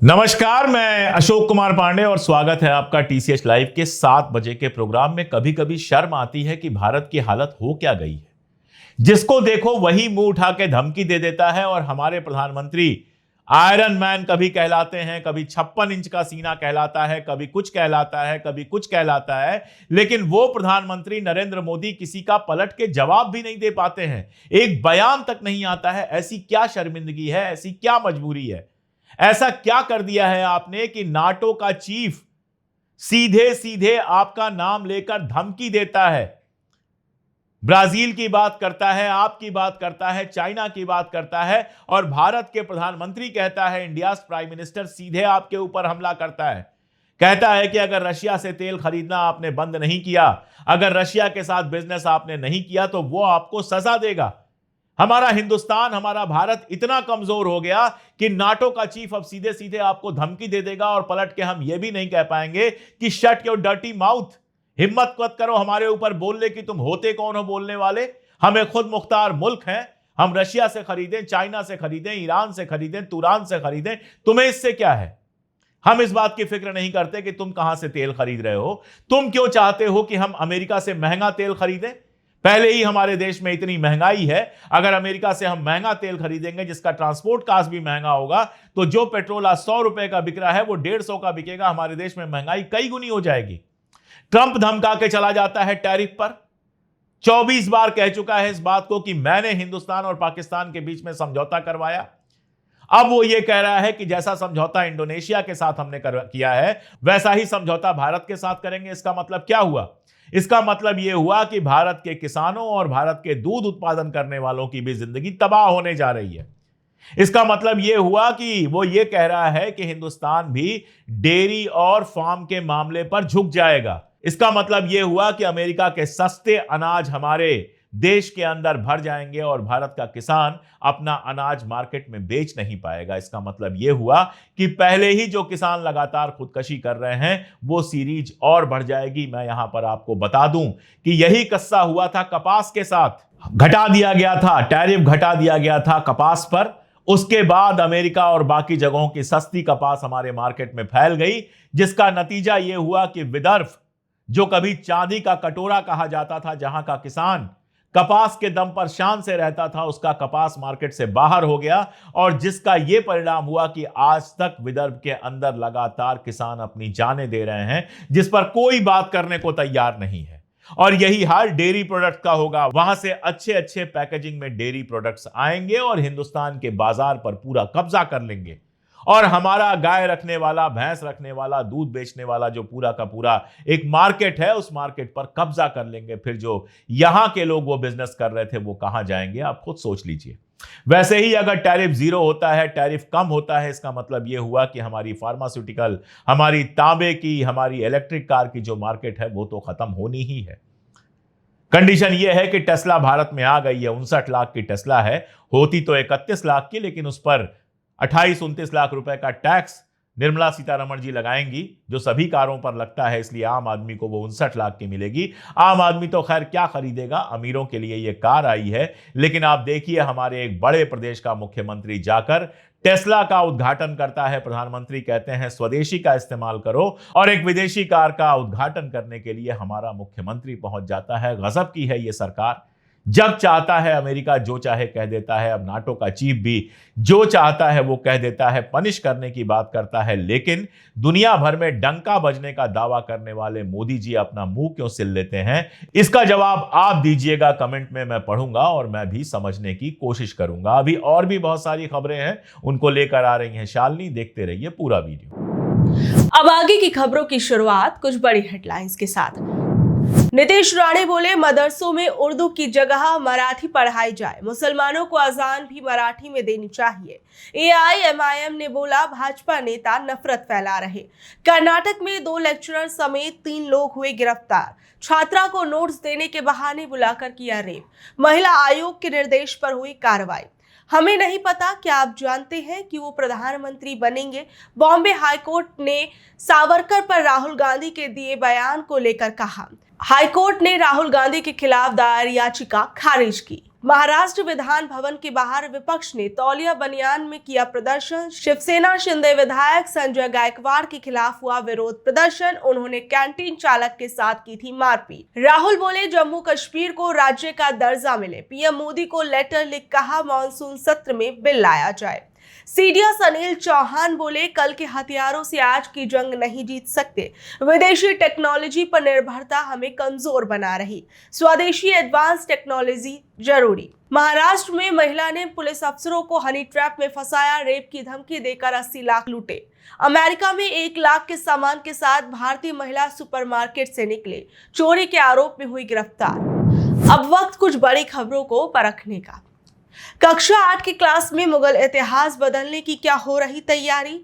नमस्कार, मैं अशोक कुमार पांडे और स्वागत है आपका टीसीएच लाइव के 7 बजे के प्रोग्राम में। कभी कभी शर्म आती है कि भारत की हालत हो क्या गई है। जिसको देखो वही मुंह उठा के धमकी दे देता है और हमारे प्रधानमंत्री आयरन मैन कभी कहलाते हैं, कभी 56 इंच का सीना कहलाता है, कभी कुछ कहलाता है, कभी कुछ कहलाता है। लेकिन वो प्रधानमंत्री नरेंद्र मोदी किसी का पलट के जवाब भी नहीं दे पाते हैं, एक बयान तक नहीं आता है। ऐसी क्या शर्मिंदगी है, ऐसी क्या मजबूरी है, ऐसा क्या कर दिया है आपने कि नाटो का चीफ सीधे सीधे आपका नाम लेकर धमकी देता है, ब्राजील की बात करता है, आपकी बात करता है, चाइना की बात करता है, और भारत के प्रधानमंत्री कहता है, इंडिया प्राइम मिनिस्टर सीधे आपके ऊपर हमला करता है। कहता है कि अगर रशिया से तेल खरीदना आपने बंद नहीं किया, अगर रशिया के साथ बिजनेस आपने नहीं किया तो वो आपको सजा देगा। हमारा हिंदुस्तान, हमारा भारत इतना कमजोर हो गया कि नाटो का चीफ अब सीधे सीधे आपको धमकी दे देगा और पलट के हम यह भी नहीं कह पाएंगे कि शट योर डर्टी माउथ, हिम्मत मत करो हमारे ऊपर बोलने की, तुम होते कौन हो बोलने वाले। हमें खुद मुख्तार मुल्क हैं, हम रशिया से खरीदें, चाइना से खरीदें, ईरान से खरीदें, तुरान से खरीदें, तुम्हें इससे क्या है। हम इस बात की फिक्र नहीं करते कि तुम कहां से तेल खरीद रहे हो। तुम क्यों चाहते हो कि हम अमेरिका से महंगा तेल खरीदें? पहले ही हमारे देश में इतनी महंगाई है, अगर अमेरिका से हम महंगा तेल खरीदेंगे जिसका ट्रांसपोर्ट कास्ट भी महंगा होगा, तो जो पेट्रोल आज 100 रुपए का बिक रहा है वो 150 का बिकेगा। हमारे देश में महंगाई कई गुनी हो जाएगी। ट्रंप धमका के चला जाता है टैरिफ पर, 24 बार कह चुका है इस बात को कि मैंने हिंदुस्तान और पाकिस्तान के बीच में समझौता करवाया। अब वो ये कह रहा है कि जैसा समझौता इंडोनेशिया के साथ हमने किया है वैसा ही समझौता भारत के साथ करेंगे। इसका मतलब क्या हुआ? इसका मतलब यह हुआ कि भारत के किसानों और भारत के दूध उत्पादन करने वालों की भी जिंदगी तबाह होने जा रही है। इसका मतलब यह हुआ कि वो ये कह रहा है कि हिंदुस्तान भी डेयरी और फार्म के मामले पर झुक जाएगा। इसका मतलब यह हुआ कि अमेरिका के सस्ते अनाज हमारे देश के अंदर भर जाएंगे और भारत का किसान अपना अनाज मार्केट में बेच नहीं पाएगा। इसका मतलब यह हुआ कि पहले ही जो किसान लगातार खुदकशी कर रहे हैं वो सीरीज और बढ़ जाएगी। मैं यहां पर आपको बता दूं कि यही किस्सा हुआ था कपास के साथ। घटा दिया गया था, टैरिफ घटा दिया गया था कपास पर। उसके बाद अमेरिका और बाकी जगहों की सस्ती कपास हमारे मार्केट में फैल गई, जिसका नतीजा यह हुआ कि विदर्भ, जो कभी चांदी का कटोरा कहा जाता था, जहां का किसान कपास के दम पर शान से रहता था, उसका कपास मार्केट से बाहर हो गया। और जिसका यह परिणाम हुआ कि आज तक विदर्भ के अंदर लगातार किसान अपनी जानें दे रहे हैं, जिस पर कोई बात करने को तैयार नहीं है। और यही हाल डेयरी प्रोडक्ट का होगा। वहां से अच्छे अच्छे पैकेजिंग में डेयरी प्रोडक्ट्स आएंगे और हिंदुस्तान के बाजार पर पूरा कब्जा कर लेंगे। और हमारा गाय रखने वाला, भैंस रखने वाला, दूध बेचने वाला जो पूरा का पूरा एक मार्केट है, उस मार्केट पर कब्जा कर लेंगे। फिर जो यहां के लोग वो बिजनेस कर रहे थे वो कहां जाएंगे, आप खुद सोच लीजिए। वैसे ही अगर टैरिफ जीरो होता है, टैरिफ कम होता है, इसका मतलब यह हुआ कि हमारी फार्मास्यूटिकल, हमारी तांबे की, हमारी इलेक्ट्रिक कार की जो मार्केट है वो तो खत्म होनी ही है। कंडीशन यह है कि टेस्ला भारत में आ गई है, 59 लाख की टेस्ला है, होती तो 31 लाख की, लेकिन उस पर 28-29 लाख रुपए का टैक्स निर्मला सीतारमण जी लगाएंगी, जो सभी कारों पर लगता है। इसलिए आम आदमी को वो 59 लाख की मिलेगी। आम आदमी तो खैर क्या खरीदेगा, अमीरों के लिए ये कार आई है। लेकिन आप देखिए, हमारे एक बड़े प्रदेश का मुख्यमंत्री जाकर टेस्ला का उद्घाटन करता है। प्रधानमंत्री कहते हैं स्वदेशी का इस्तेमाल करो, और एक विदेशी कार का उद्घाटन करने के लिए हमारा मुख्यमंत्री पहुंच जाता है। गजब की है ये सरकार। जब चाहता है अमेरिका जो चाहे कह देता है। अब नाटो का चीफ भी जो चाहता है वो कह देता है, पनिश करने की बात करता है। लेकिन दुनिया भर में डंका बजने का दावा करने वाले मोदी जी अपना मुंह क्यों सिल लेते हैं, इसका जवाब आप दीजिएगा कमेंट में, मैं पढ़ूंगा और मैं भी समझने की कोशिश करूंगा। अभी और भी बहुत सारी खबरें हैं, उनको लेकर आ रही हैं शालिनी। देखते रहिए पूरा वीडियो। अब आगे की खबरों की शुरुआत कुछ बड़ी हेडलाइंस के साथ। नीतीश राणे बोले मदरसों में उर्दू की जगह मराठी पढ़ाई जाए, मुसलमानों को अजान भी मराठी में देनी चाहिए। एआईएमआईएम ने बोला भाजपा नेता नफरत फैला रहे। कर्नाटक में 2 लेक्चरर समेत 3 लोग हुए गिरफ्तार, छात्रा को नोट्स देने के बहाने बुलाकर किया रेप। महिला आयोग के निर्देश पर हुई कार्रवाई। हमें नहीं पता, क्या आप जानते हैं कि वो प्रधानमंत्री बनेंगे? बॉम्बे हाईकोर्ट ने सावरकर पर राहुल गांधी के दिए बयान को लेकर कहा। हाईकोर्ट ने राहुल गांधी के खिलाफ दायर याचिका खारिज की। महाराष्ट्र विधान भवन के बाहर विपक्ष ने तौलिया बनियान में किया प्रदर्शन। शिवसेना शिंदे विधायक संजय गायकवाड़ के खिलाफ हुआ विरोध प्रदर्शन। उन्होंने कैंटीन चालक के साथ की थी मारपीट। राहुल बोले जम्मू कश्मीर को राज्य का दर्जा मिले। पीएम मोदी को लेटर लिख कहा मानसून सत्र में बिल लाया जाए। सीडीएस अनिल चौहान बोले कल के हथियारों से आज की जंग नहीं जीत सकते। विदेशी टेक्नोलॉजी पर निर्भरता हमें कमजोर बना रही। स्वदेशी एडवांस टेक्नोलॉजी जरूरी। महाराष्ट्र में महिला ने पुलिस अफसरों को हनी ट्रैप में फंसाया। रेप की धमकी देकर 80 लाख लूटे। अमेरिका में 1 लाख के सामान के साथ भारतीय महिला सुपरमार्केट से निकले। चोरी के आरोप में हुई गिरफ्तार। अब वक्त कुछ बड़ी खबरों को परखने का। कक्षा 8 की क्लास में मुगल इतिहास बदलने की क्या हो रही तैयारी।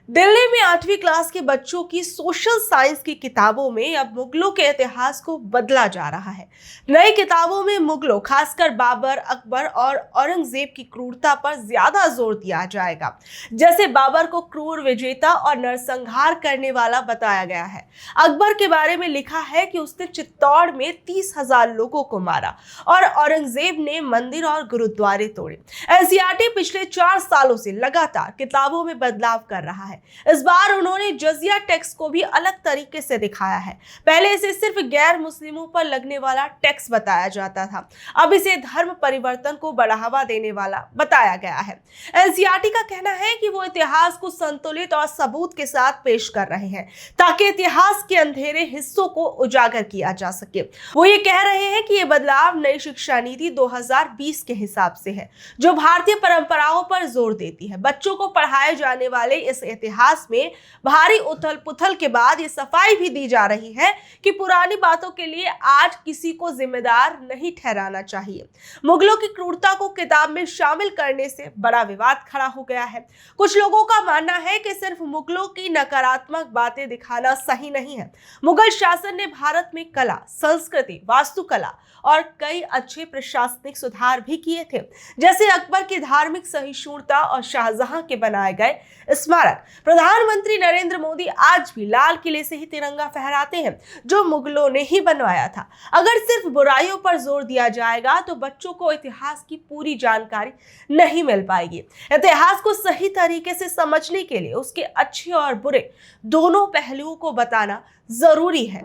दिल्ली में 8वीं क्लास के बच्चों की सोशल साइंस की किताबों में अब मुगलों के इतिहास को बदला जा रहा है। नई किताबों में मुगलों, खासकर बाबर, अकबर और औरंगजेब की क्रूरता पर ज्यादा जोर दिया जाएगा। जैसे बाबर को क्रूर विजेता और नरसंहार करने वाला बताया गया है। अकबर के बारे में लिखा है कि उसने चित्तौड़ में 30,000 लोगों को मारा और औरंगजेब ने मंदिर और गुरुद्वारे तोड़े। एनसीईआरटी पिछले 4 सालों से लगातार किताबों में बदलाव कर रहा है। इस बार उन्होंने जजिया टैक्स को भी अलग तरीके से दिखाया है। पहले इसे सिर्फ गैर मुस्लिमों पर लगने वाला टैक्स बताया जाता था, अब इसे धर्म परिवर्तन को बढ़ावा देने वाला बताया गया है। एनसीईआरटी का कहना है कि वो इतिहास को संतुलित और सबूत के साथ पेश कर रहे हैं ताकि इतिहास के अंधेरे हिस्सों को उजागर किया जा सके। वो ये कह रहे हैं कि ये बदलाव नई शिक्षा नीति 2020 के हिसाब से है, जो भारतीय परंपराओं पर जोर देती है। बच्चों को पढ़ाए जाने वाले इस इतिहास में भारी उथल पुथल के बाद ये सफाई भी दी जा रही है कि पुरानी बातों के लिए आज किसी को जिम्मेदार नहीं ठहराना चाहिए। मुगलों की क्रूरता को किताब में शामिल करने से बड़ा विवाद खड़ा हो गया है। कुछ लोगों का मानना है कि सिर्फ मुगलों की नकारात्मक बातें दिखाना सही नहीं है। मुगल शासन ने भारत में कला, संस्कृति, वास्तुकला और कई अच्छे प्रशासनिक सुधार भी किए थे, जैसे अकबर की धार्मिक सहिष्णुता और शाहजहां के बनाए गए स्मारक। प्रधानमंत्री नरेंद्र मोदी आज भी लाल किले से ही तिरंगा फहराते हैं, जो मुगलों ने ही बनवाया था। अगर सिर्फ बुराइयों पर जोर दिया जाएगा तो बच्चों को इतिहास की पूरी जानकारी नहीं मिल पाएगी। इतिहास को सही तरीके से समझने के लिए उसके अच्छे और बुरे दोनों पहलुओं को बताना जरूरी है।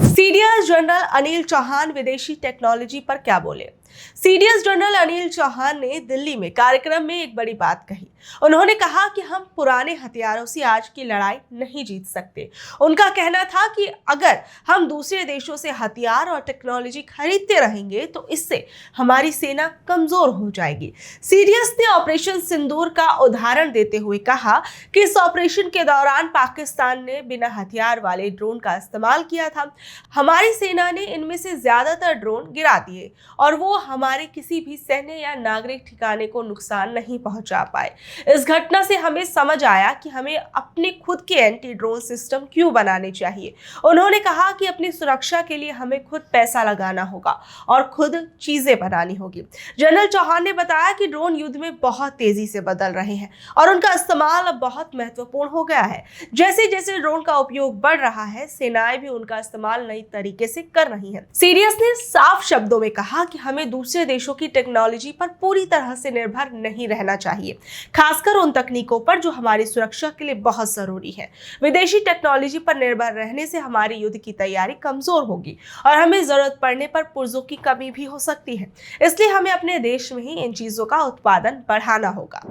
सीडीएस जनरल अनिल चौहान विदेशी टेक्नोलॉजी पर क्या बोले। सीडीएस जनरल अनिल चौहान ने दिल्ली में कार्यक्रम में एक बड़ी बात कही। उन्होंने कहा कि हम पुराने हथियारों से आज की लड़ाई नहीं जीत सकते। उनका कहना था कि अगर हम दूसरे देशों से हथियार और टेक्नोलॉजी खरीदते रहेंगे तो इससे हमारी सेना कमजोर हो जाएगी। सीडीएस ने ऑपरेशन सिंदूर का उदाहरण देते हुए कहा कि इस ऑपरेशन के दौरान पाकिस्तान ने बिना हथियार वाले ड्रोन का इस्तेमाल किया था। हमारी सेना ने इनमें से ज्यादातर ड्रोन गिरा दिए और वो हमारे किसी भी सैन्य या नागरिक ठिकाने को नुकसान नहीं पहुंचा पाए। इस घटना से हमें समझ आया कि हमें अपने खुद के एंटी ड्रोन सिस्टम क्यों बनाने चाहिए। उन्होंने कहा कि अपनी सुरक्षा के लिए हमें खुद पैसा लगाना होगा और खुद चीजें बनानी होगी। जनरल चौहान ने बताया कि ड्रोन युद्ध में बहुत तेजी से बदल रहे हैं और उनका इस्तेमाल अब बहुत महत्वपूर्ण हो गया है। जैसे जैसे ड्रोन का उपयोग बढ़ रहा है, सेनाएं भी उनका इस्तेमाल नई तरीके से कर रही हैं। सीडीएस ने साफ शब्दों में कहा कि हमें दूसरे देशों की टेक्नोलॉजी पर पूरी तरह से निर्भर नहीं रहना चाहिए, खासकर उन तकनीकों पर जो हमारी सुरक्षा के लिए बहुत जरूरी है। विदेशी टेक्नोलॉजी पर निर्भर रहने से हमारी युद्ध की तैयारी कमजोर होगी और हमें जरूरत पड़ने पर पुर्जों की कमी भी हो सकती है। इसलिए हमें अपने देश में ही इन चीजों का उत्पादन बढ़ाना होगा।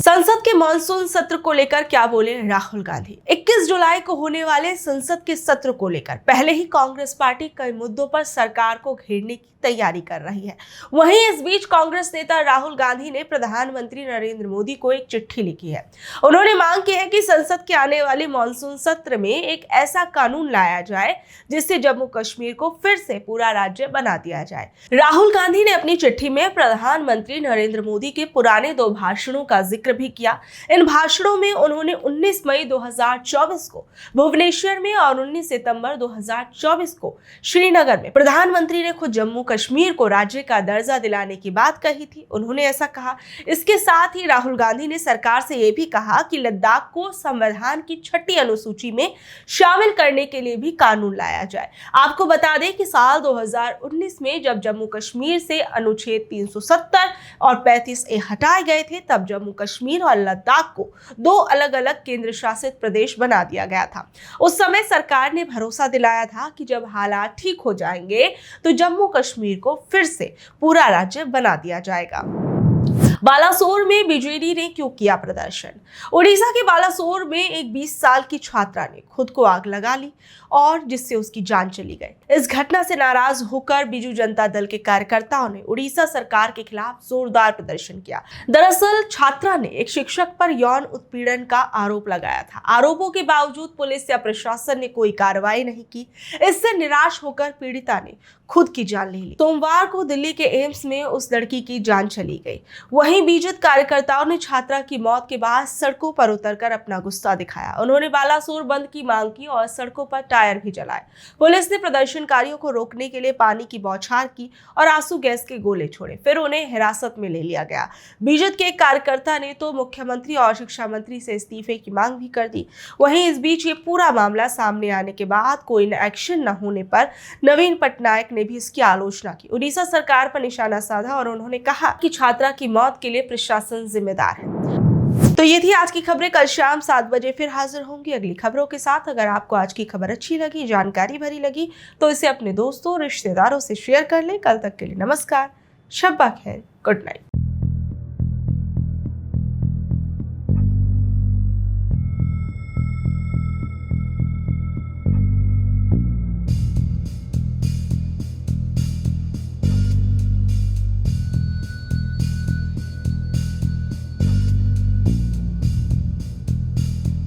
संसद के मानसून सत्र को लेकर क्या बोले राहुल गांधी। 21 जुलाई को होने वाले संसद के सत्र को लेकर पहले ही कांग्रेस पार्टी कई मुद्दों पर सरकार को घेरने की तैयारी कर रही है। वहीं इस बीच कांग्रेस नेता राहुल गांधी ने प्रधानमंत्री नरेंद्र मोदी को एक चिट्ठी लिखी है। उन्होंने मांग की है कि संसद के आने वाले मानसून सत्र में एक ऐसा कानून लाया जाए जिससे जम्मू कश्मीर को फिर से पूरा राज्य बना दिया जाए। राहुल गांधी ने अपनी चिट्ठी में प्रधानमंत्री नरेंद्र मोदी के पुराने 2 भाषणों का जिक्र भी किया। इन भाषणों में उन्होंने 19 मई 2024 को भुवनेश्वर में और 19 सितंबर 2024 को श्रीनगर में प्रधानमंत्री ने खुद जम्मू कश्मीर को राज्य का दर्जा दिलाने की बात कही थी। उन्होंने ऐसा कहा। इसके साथ ही राहुल गांधी ने सरकार से यह भी कहा कि लद्दाख को संविधान की 6ठी अनुसूची में शामिल करने के लिए भी कानून लाया जाए। आपको बता दें कि साल 2019 में जब जम्मू कश्मीर से अनुच्छेद 370 और 35A हटाए गए थे, तब जम्मू कश्मीर और लद्दाख को 2 अलग-अलग केंद्र शासित प्रदेश बना दिया गया था। उस समय सरकार ने भरोसा दिलाया था कि जब हालात ठीक हो जाएंगे तो जम्मू कश्मीर को फिर से पूरा राज्य बना दिया जाएगा। बालासोर में बीजेडी ने क्यों किया प्रदर्शन? उड़ीसा के बालासोर में एक 20 साल की छात्रा ने खुद को आग लगा ली और जिससे उसकी जान चली गई। इस घटना से नाराज होकर बीजू जनता दल के कार्यकर्ताओं ने उड़ीसा सरकार के खिलाफ जोरदार प्रदर्शन किया। दरअसल छात्रा ने एक शिक्षक पर यौन उत्पीड़न का आरोप लगाया था। आरोपों के बावजूद पुलिस या प्रशासन ने कोई कार्रवाई नहीं की। इससे निराश होकर पीड़िता ने खुद की जान ले ली। सोमवार को दिल्ली के एम्स में उस लड़की की जान चली गई। वहीं बीजेपी कार्यकर्ताओं ने छात्रा की मौत के बाद सड़कों पर उतरकर अपना गुस्सा दिखाया। उन्होंने बालासोर बंद की मांग की और सड़कों पर टायर भी जलाए। पुलिस ने प्रदर्शनकारियों को रोकने के लिए पानी की बौछार की और आंसू गैस के गोले छोड़े, फिर उन्हें हिरासत में ले लिया गया। बीजेपी के एक कार्यकर्ता ने तो मुख्यमंत्री और शिक्षा मंत्री से इस्तीफे की मांग भी कर दी। वहीं इस बीच ये पूरा मामला सामने आने के बाद कोई एक्शन न होने पर नवीन पटनायक ने भी इसकी आलोचना की, उड़ीसा सरकार पर निशाना साधा और उन्होंने कहा कि छात्रा की मौत के लिए प्रशासन जिम्मेदार है। तो ये थी आज की खबरें। कल शाम 7 बजे फिर हाजिर होंगी अगली खबरों के साथ। अगर आपको आज की खबर अच्छी लगी, जानकारी भरी लगी, तो इसे अपने दोस्तों, रिश्तेदारों से शेयर कर लें। कल तक के लिए नमस्कार, शब्बा खैर, गुड नाइट।